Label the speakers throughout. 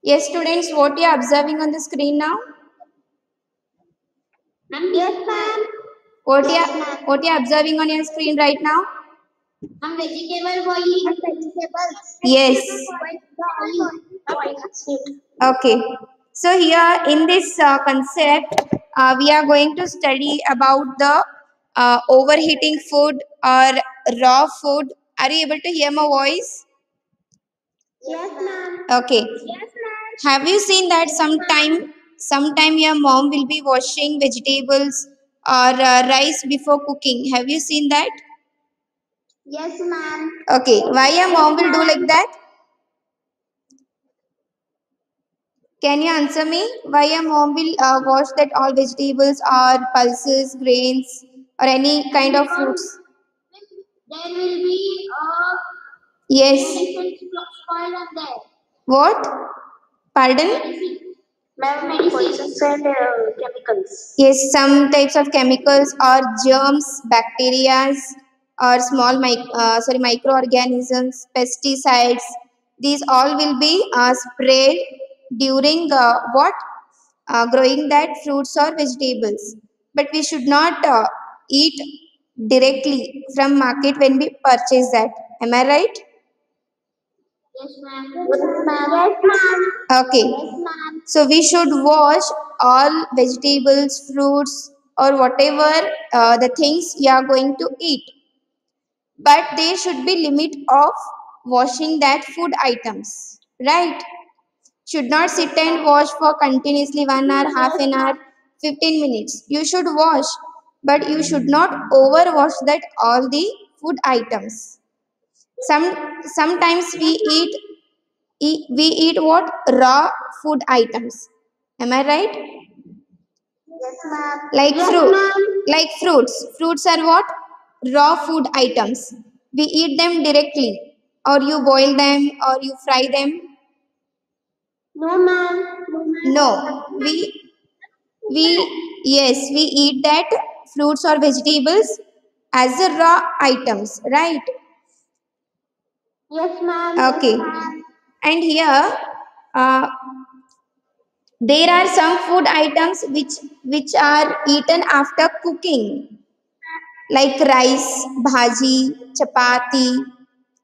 Speaker 1: Yes, students, what you are observing on the screen now?
Speaker 2: Yes, ma'am.
Speaker 1: What you are observing on your screen right now?
Speaker 2: Vegetable boiling. Vegetables.
Speaker 1: Yes. Okay. So here in this concept, we are going to study about the overheating food or raw food. Are you able to hear my voice?
Speaker 2: Yes, ma'am.
Speaker 1: Okay.
Speaker 2: Yes, ma'am.
Speaker 1: Have you seen that sometime your mom will be washing vegetables or rice before cooking? Have you seen that?
Speaker 2: Yes, ma'am.
Speaker 1: Okay. Why your mom will do like that? Can you answer me? Why your mom will wash that all vegetables or pulses, grains, or any kind of fruits?
Speaker 2: There will be
Speaker 1: Yes.
Speaker 2: medicine spoiled on there.
Speaker 1: What? Pardon?
Speaker 2: Medicines and chemicals.
Speaker 1: Yes, some types of chemicals or germs, bacteria, or microorganisms, pesticides. These all will be sprayed during what? Growing that fruits or vegetables. But we should not eat directly from market when we purchase that. Am I right?
Speaker 2: Yes, ma'am. Yes, ma'am. Yes, ma'am.
Speaker 1: Okay.
Speaker 2: Yes, ma'am.
Speaker 1: So we should wash all vegetables, fruits, or whatever the things you are going to eat. But there should be limit of washing that food items. Right? Should not sit and wash for continuously 1 hour, half an hour, 15 minutes. You should wash, but you should not overwash that all the food items. Sometimes we eat what? Raw food items. Am I right?
Speaker 2: Yes, ma'am.
Speaker 1: Like
Speaker 2: Yes,
Speaker 1: fruit,
Speaker 2: ma'am.
Speaker 1: like fruits. Fruits are what? Raw food items. We eat them directly, or you boil them, or you fry them.
Speaker 2: No, ma'am. No, ma'am.
Speaker 1: No, we yes, we eat that fruits or vegetables as the raw items, right?
Speaker 2: Yes, ma'am.
Speaker 1: Okay.
Speaker 2: Yes, ma'am.
Speaker 1: And here, uh, there are some food items which are eaten after cooking, like rice, bhaji, chapati,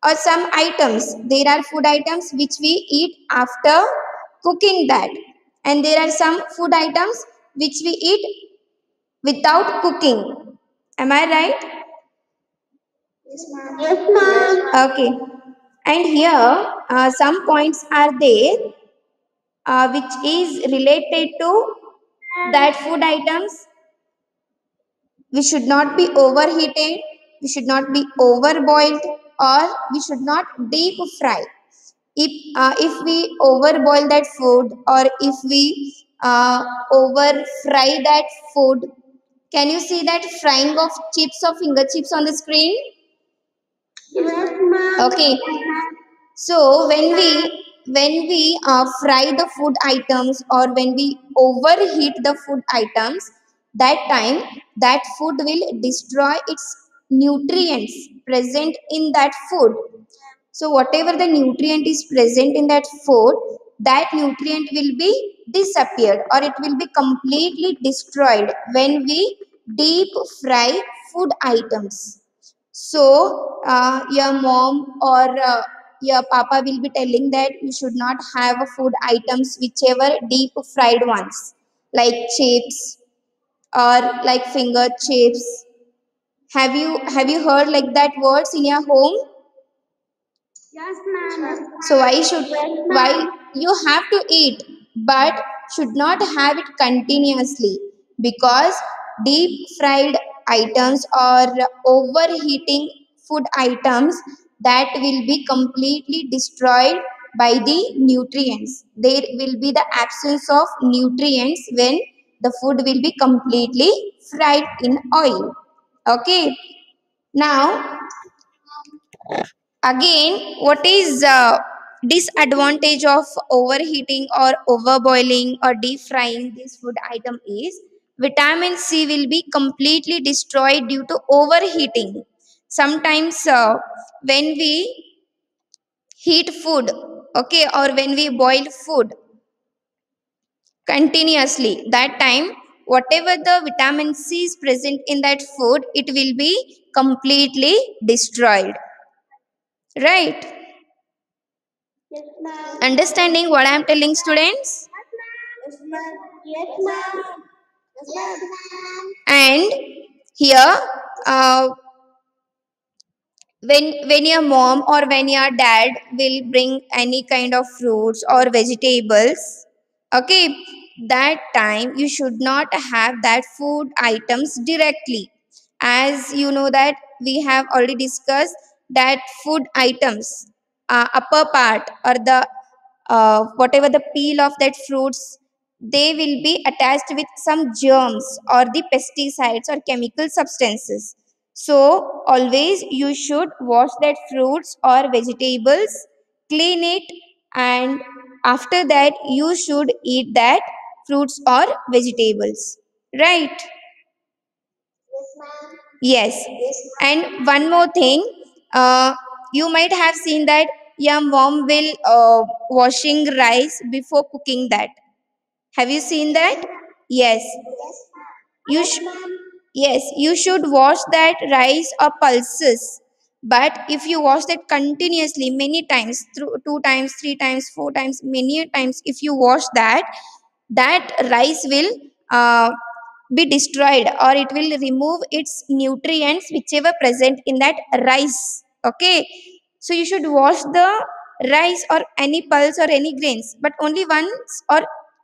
Speaker 1: or some items. There are food items which we eat after cooking that, and there are some food items which we eat without cooking. Am I right?
Speaker 2: Yes, ma'am. Yes, ma'am.
Speaker 1: Okay. And here, some points are there which is related to that food items. We should not be overheated, we should not be overboiled, or we should not deep fry. If we overboil that food, or if we over fry that food, can you see that frying of chips or finger chips on the screen?
Speaker 2: Yes, ma'am.
Speaker 1: Okay. So when we fry the food items, or when we overheat the food items, that time that food will destroy its nutrients present in that food. So whatever the nutrient is present in that food, that nutrient will be disappeared, or it will be completely destroyed when we deep fry food items. So, your mom or your papa will be telling that you should not have food items whichever deep fried ones, like chips or like finger chips. Have you heard like that words in your home?
Speaker 2: Yes, ma'am.
Speaker 1: So why you have to eat, but should not have it continuously, because deep fried items or overheating food items, that will be completely destroyed by the nutrients. There will be the absence of nutrients when the food will be completely fried in oil. Okay. Now, again, what is disadvantage of overheating or overboiling or deep frying this food item is vitamin C will be completely destroyed due to overheating. Sometimes when we heat food, okay, or when we boil food, continuously. That time, whatever the vitamin C is present in that food, it will be completely destroyed. Right?
Speaker 2: Yes, ma'am.
Speaker 1: Understanding what I am telling, students?
Speaker 2: Yes, ma'am. Yes, ma'am. Yes, ma'am.
Speaker 1: And here, when your mom or when your dad will bring any kind of fruits or vegetables, okay, that time you should not have that food items directly. As you know that we have already discussed that food items, upper part or the whatever the peel of that fruits, they will be attached with some germs or the pesticides or chemical substances. So always you should wash that fruits or vegetables, clean it, and after that you should eat that fruits or vegetables. Right?
Speaker 2: Yes, ma'am.
Speaker 1: Yes. And one more thing, you might have seen that your mom will washing rice before cooking that. Have you seen that? Yes.
Speaker 2: Yes,
Speaker 1: You
Speaker 2: yes,
Speaker 1: sh-
Speaker 2: ma'am.
Speaker 1: yes, you should wash that rice or pulses. But if you wash that continuously many times, through 2 times, 3 times, 4 times, many times, if you wash that, that rice will be destroyed or it will remove its nutrients whichever present in that rice. Okay, so you should wash the rice or any pulse or any grains, but only once or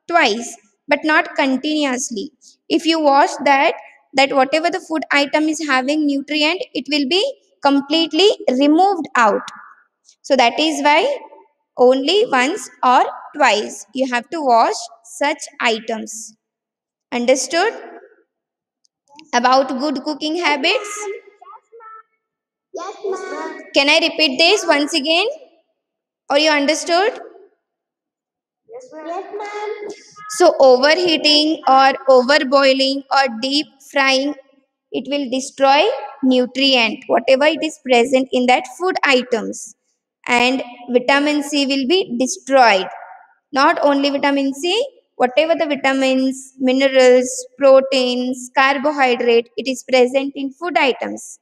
Speaker 1: twice, but not continuously. If you wash that, that whatever the food item is having nutrient, it will be completely removed out. So that is why only once or twice you have to wash such items. Understood? About good cooking habits?
Speaker 2: Yes, ma'am.
Speaker 1: Can I repeat this once again? Or you understood?
Speaker 2: Yes, ma'am.
Speaker 1: So overheating or overboiling or deep frying, it will destroy nutrient, whatever it is present in that food items. And vitamin C will be destroyed. Not only vitamin C, whatever the vitamins, minerals, proteins, carbohydrate, it is present in food items.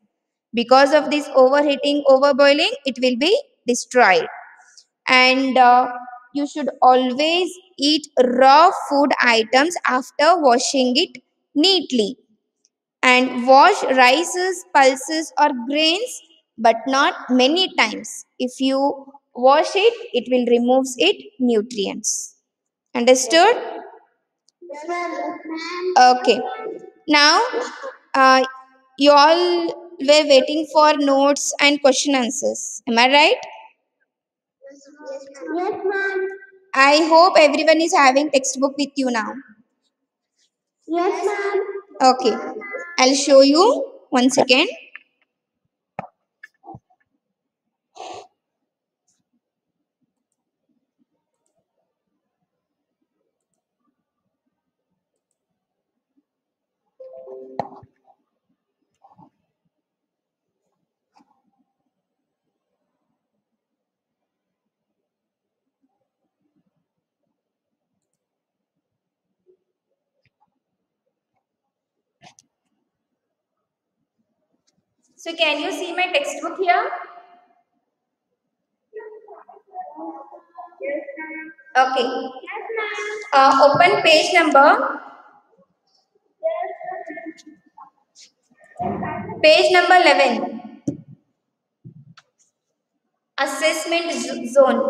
Speaker 1: Because of this overheating, overboiling, it will be destroyed. And you should always eat raw food items after washing it neatly. And wash rices, pulses, or grains, but not many times. If you wash it, it will remove its nutrients. Understood?
Speaker 2: Yes, ma'am.
Speaker 1: Okay. Now, uh, you all were waiting for notes and question answers. Am I right?
Speaker 2: Yes, ma'am.
Speaker 1: I hope everyone is having textbook with you now.
Speaker 2: Yes, ma'am.
Speaker 1: Okay. I'll show you once again. So can you see my textbook here? Okay. Open page number. Page number 11. Assessment zone.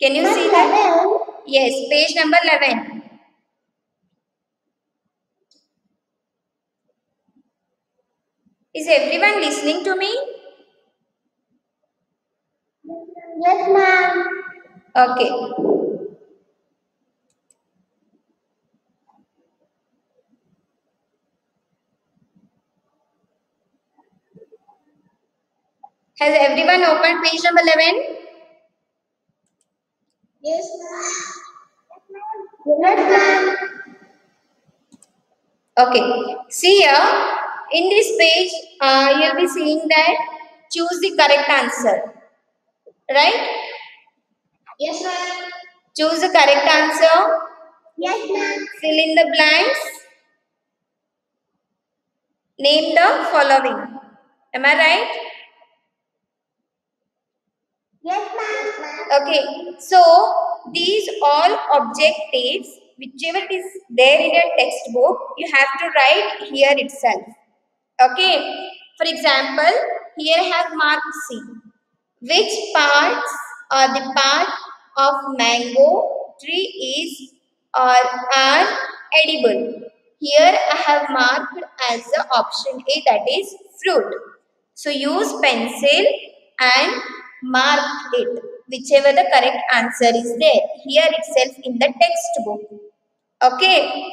Speaker 1: Can you see that? Yes, page number 11. Is everyone listening to me?
Speaker 2: Yes, ma'am.
Speaker 1: Okay. Has everyone opened page number 11?
Speaker 2: Yes, ma'am. Yes, ma'am.
Speaker 1: Okay. See here, in this page, you'll be seeing that choose the correct answer. Right?
Speaker 2: Yes, ma'am.
Speaker 1: Choose the correct answer.
Speaker 2: Yes, ma'am.
Speaker 1: Fill in the blanks. Name the following. Am I right?
Speaker 2: Yes, ma'am.
Speaker 1: Okay. So these all objectives, whichever is there in your textbook, you have to write here itself. Okay. For example, here I have mark C. Which parts are the part of mango tree is or are edible? Here I have marked as the option A, that is fruit. So use pencil and mark it, whichever the correct answer is there here itself in the textbook. Okay.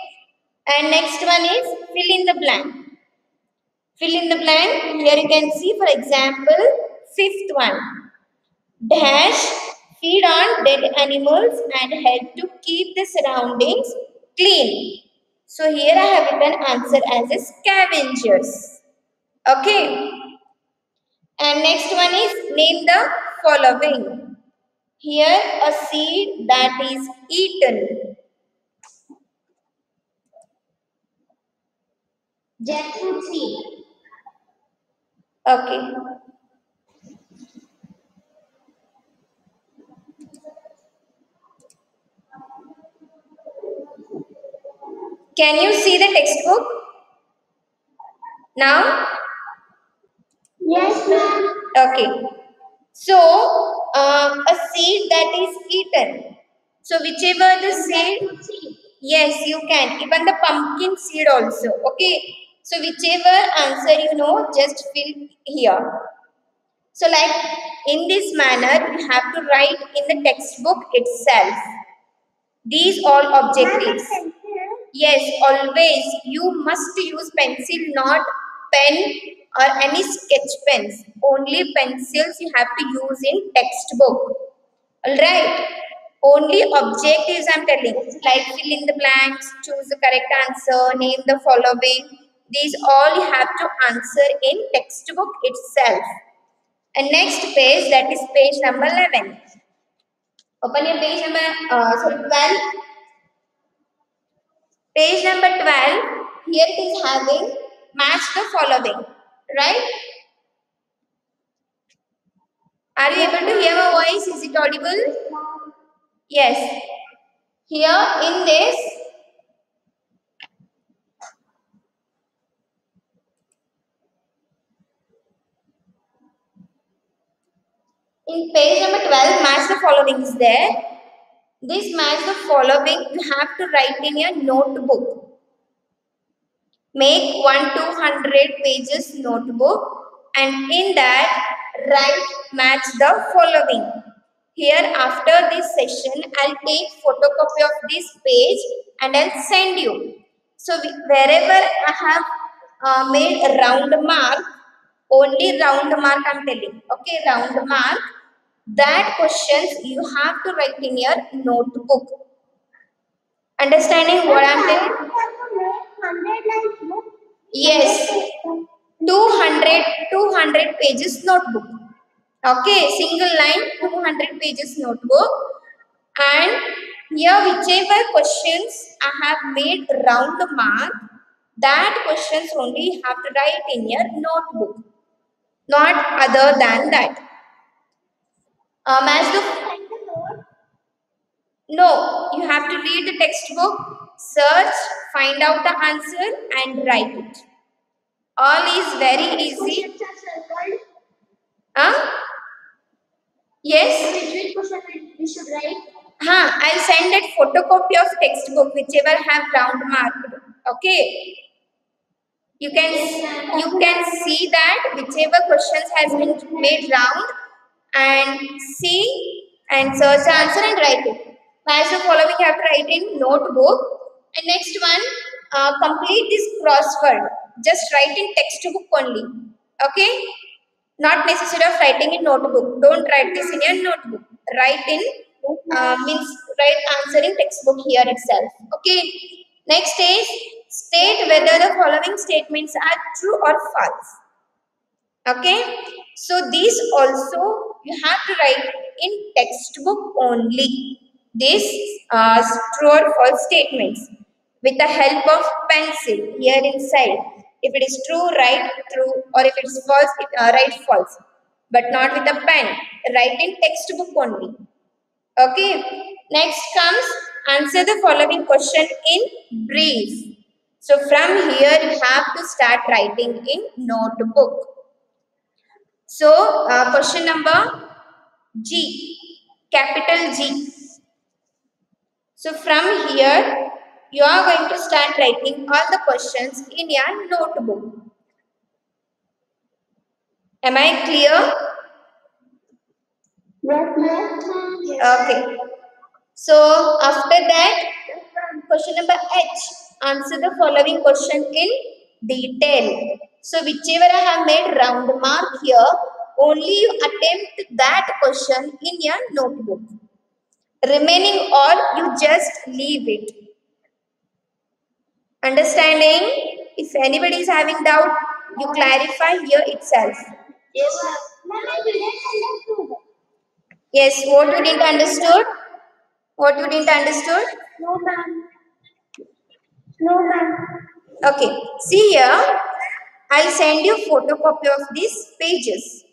Speaker 1: And next one is fill in the blank. Fill in the blank. Here you can see, for example, fifth one. Dash feed on dead animals and help to keep the surroundings clean. So here I have written answer as a scavengers. Okay. And next one is name the following. Here a seed that is eaten.
Speaker 2: Jackfruit seed.
Speaker 1: Okay. Can you see the textbook now?
Speaker 2: Yes, ma'am.
Speaker 1: Okay. So, a seed that is eaten. So, whichever the seed,
Speaker 2: Jackfruit seed.
Speaker 1: yes, you can. Even the pumpkin seed also. Okay. So, whichever answer you know, just fill here. So, like in this manner, you have to write in the textbook itself. These all objectives.
Speaker 2: Pencil.
Speaker 1: Yes, always you must use pencil, not pen or any sketch pens. Only pencils you have to use in textbook. Alright. Only objectives I'm telling. Like fill in the blanks, choose the correct answer, name the following. These all you have to answer in textbook itself. And next page, that is page number 11. Open your page number 12. Page number 12, here it is having match the following, right? Are you able to hear my voice? Is it audible? Yes. Here in this, in page number 12, match the following is there. This match the following you have to write in your notebook. Make 200 pages notebook and in that write match the following. Here after this session I'll take photocopy of this page and I'll send you. So wherever I have made a round mark, only round mark I'm telling. Okay, round mark. That questions you have to write in your notebook. Understanding what I'm telling? Yes, 200 pages notebook. Okay, single line, 200 pages notebook. And here whichever questions I have made round mark, that questions only you have to write in your notebook. Not other than that. As the no, you have to read the textbook, search, find out the answer and write it. All is very easy. Huh? Yes?
Speaker 2: Which question we should write?
Speaker 1: I'll send that photocopy of textbook whichever have round marked. Okay. You can see that whichever questions has been made round and see and search the answer and write it. Match the following you have to write in notebook. And next one, complete this crossword. Just write in textbook only. Okay? Not necessary of writing in notebook. Don't write this in your notebook. Write in means write answering textbook here itself. Okay. Next is state whether the following statements are true or false. Okay. So these also you have to write in textbook only. these true or false statements with the help of pencil here inside. If it is true, write true, or if it is false, write false, but not with a pen. Write in textbook only. Okay. Next comes answer the following question in brief. So from here you have to start writing in notebook. So question number G, capital G. So from here you are going to start writing all the questions in your notebook. Am I clear?
Speaker 2: Yes.
Speaker 1: Okay. So after that, question number H, answer the following question in detail. So whichever I have made round mark here, only you attempt that question in your notebook. Remaining all, you just leave it. Understanding? If anybody is having doubt, you clarify here itself.
Speaker 2: Yes, ma'am. I didn't understood.
Speaker 1: Yes, what you didn't understood? What you didn't understood?
Speaker 2: No, ma'am. No, ma'am.
Speaker 1: Okay, see here, I'll send you photocopy of these pages.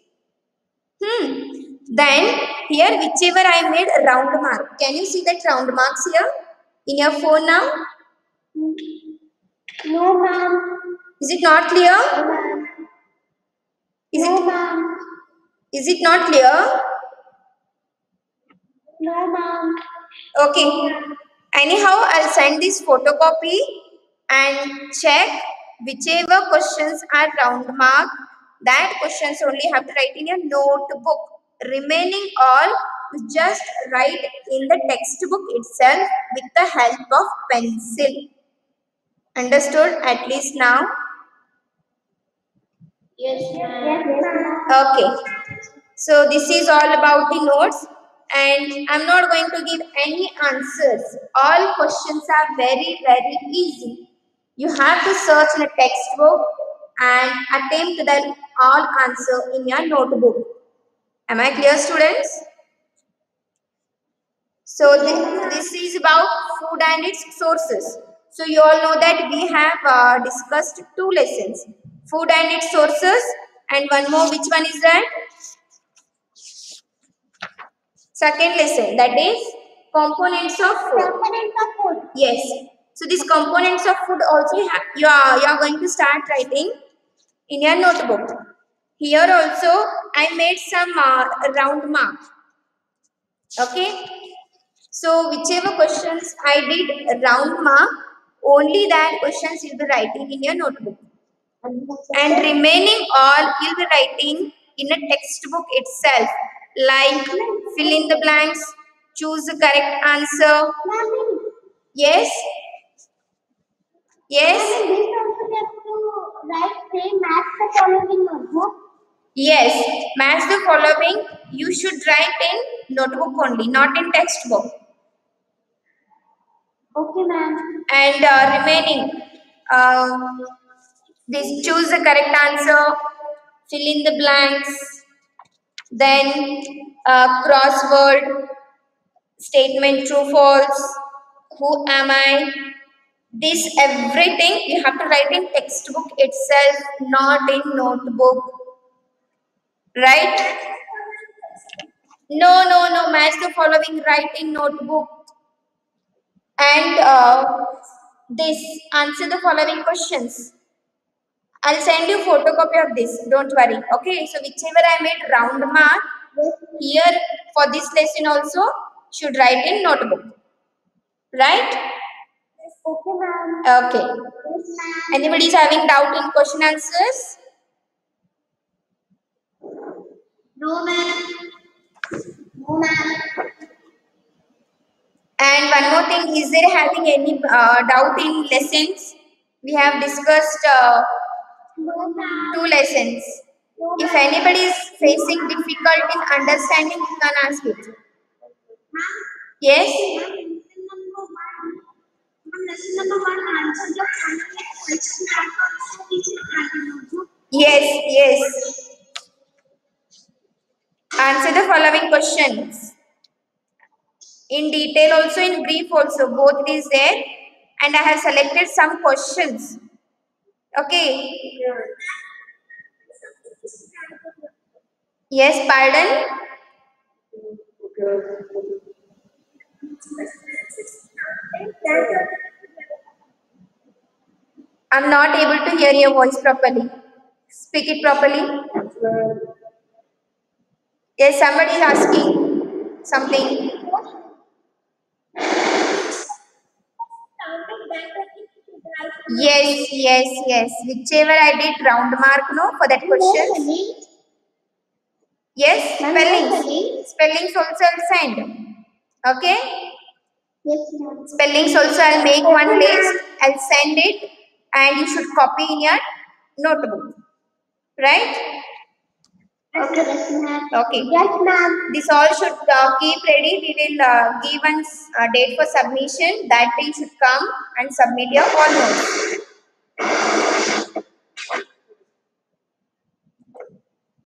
Speaker 1: Then here whichever I made a round mark. Can you see that round marks here in your phone now?
Speaker 2: No, ma'am.
Speaker 1: Is it not clear?
Speaker 2: No, ma'am.
Speaker 1: Is
Speaker 2: No,
Speaker 1: it
Speaker 2: ma'am.
Speaker 1: is it not clear?
Speaker 2: No, ma'am.
Speaker 1: Okay. Anyhow, I'll send this photocopy and check whichever questions are round mark. That questions only have to write in your notebook. Remaining all, you just write in the textbook itself with the help of pencil. Understood at least now?
Speaker 2: Yes, ma'am. Yes, ma'am.
Speaker 1: Okay. So this is all about the notes, and I'm not going to give any answers. All questions are very, very easy. You have to search in a textbook and attempt the all answer in your notebook. Am I clear, students? So this is about food and its sources. So you all know that we have discussed two lessons, food and its sources, and one more. Which one is that? Second lesson, that is components of food.
Speaker 2: Components of food.
Speaker 1: Yes. So these components of food also you are going to start writing in your notebook. Here also I made some round mark. Okay. So whichever questions I did round mark, only that questions you'll be writing in your notebook. And remaining all you'll be writing in a textbook itself, like fill in the blanks, choose the correct answer. Yes? Yes?
Speaker 2: Ma'am, in this also we have to write same match the following notebook.
Speaker 1: Yes. Match the following. You should write in notebook only, not in textbook.
Speaker 2: Okay, ma'am.
Speaker 1: And remaining, this choose the correct answer, fill in the blanks, then crossword, statement true false, who am I, this everything you have to write in textbook itself, not in notebook, right? No, match the following, write in notebook. And this, answer the following questions. I'll send you photocopy of this, don't worry. Okay, so whichever I made round mark, here for this lesson also should write in notebook, right?
Speaker 2: Okay, ma'am.
Speaker 1: Okay.
Speaker 2: Yes, ma'am.
Speaker 1: Anybody is having doubt in question answers?
Speaker 2: No, ma'am. No, ma'am.
Speaker 1: And one more thing, is there having any doubt in lessons? We have discussed
Speaker 2: No, ma'am.
Speaker 1: two lessons.
Speaker 2: No,
Speaker 1: If
Speaker 2: ma'am.
Speaker 1: anybody is facing difficult in understanding, you can ask it. Yes?
Speaker 2: Lesson number one, answer the following question also which is notebook.
Speaker 1: Yes. Answer the following questions. In detail also, in brief also, both it is there. And I have selected some questions. Okay. Yes, pardon. I'm not able to hear your voice properly. Speak it properly. Yes, somebody is asking something. Yes, yes, yes. Whichever I did round mark, no, for that question. Yes, spellings. Spellings also I'll send. Okay.
Speaker 2: Yes, ma'am.
Speaker 1: Spellings also I'll make one list. I'll send it, and you should copy in your notebook. Right?
Speaker 2: Okay, yes, ma'am.
Speaker 1: Okay.
Speaker 2: Yes, ma'am.
Speaker 1: This all should keep ready. We will give one date for submission. That day you should come and submit your all notes.